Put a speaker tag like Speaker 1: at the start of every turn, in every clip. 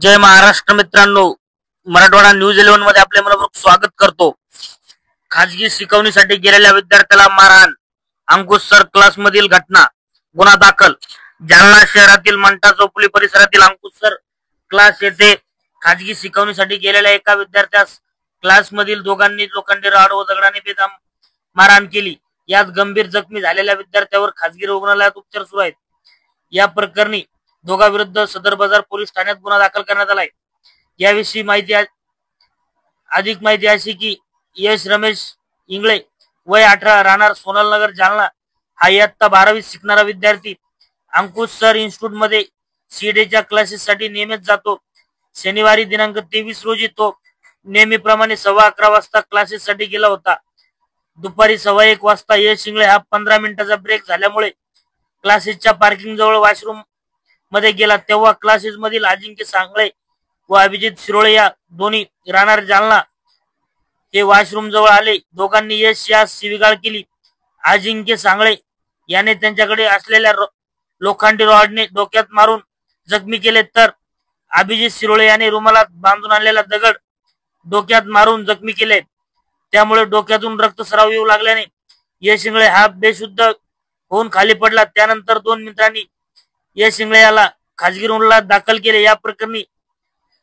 Speaker 1: जय महाराष्ट्र मित्रांनो, मराठवाडा न्यूज 11 मध्ये आपले मनपूर्वक स्वागत करतो। खाजगी शिकवणीसाठी गेलेल्या विद्यार्थ्याला मारहाण, अंकुश सर क्लास मधील घटना, गुन्हा दाखल। जालना शहरातील मंठा चौफुली परिसरातील अंकुश सर क्लास येथे खाजगी शिकवणीसाठी गेलेल्या एका विद्यार्थ्यास क्लास मधील दोघांनी लोखंडी रॉड व दगडाने बेदम मारहाण केली। यात गंभीर जखमी झालेल्या विद्यार्थ्यावर खाजगी रुग्णालयात उपचार सुरू आहेत। या प्रकरणी दोघांविरुद्ध सदर बाजार पोलीस ठाण्यात गुन्हा दाखल करण्यात आलाय। याविषयी अधिक माहिती अशी की यश रमेश इंगळे वय 18 राहणार सोनलनगर जालना हा इयत्ता 12वी शिकणारा विद्यार्थी अंकुश सर इन्स्टिट्यूट मध्ये सीएडीच्या क्लासेस साठी नियमित जातो। शनिवारी दिनांक 23 रोजी तो नेहमीप्रमाणे 11:15 वाजता क्लासेस साठी गेला होता। दुपारी 1:15 वाजता यश इंगळे हा 15 मिनिटाचा ब्रेक झाल्यामुळे क्लासेसच्या पार्किंग जवळ वॉशरूम मध्ये गेला, तेव्हा क्लासेस मधील अजिंक्य सांगळे व अभिजित शिरोळे या दोन्ही राहणार जालना हे वॉशरूम जवळ आले। दोघांनी यश यास शिवीगाळ केली। अजिंक्य सांगळे याने त्यांच्याकडे असलेल्या लोखंडी रॉडने डोक्यात मारून जखमी केले, तर अभिजित शिरोळे याने रुमालात बांधून आणलेला दगड डोक्यात मारून जखमी केले। त्यामुळे डोक्यातून रक्तस्राव येऊ लागल्याने यश इंगळे हा बेशुद्ध होऊन खाली पडला। त्यानंतर दोन मित्रांनी यश इंगळे याला खाजगी रुग्णालयात दाखल केले। या प्रकरणी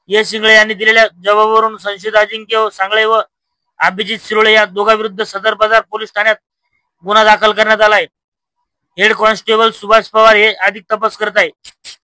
Speaker 1: यश इंगळे यांनी दिलेल्या जबाबावरून संशयित अजिंक्य सांगळे व अभिजित शिरोळे या दोघांविरुद्ध सदर बाजार पोलीस ठाण्यात गुन्हा दाखल करण्यात आलाय। हेड कॉन्स्टेबल सुभाष पवार हे अधिक तपास करत आहेत।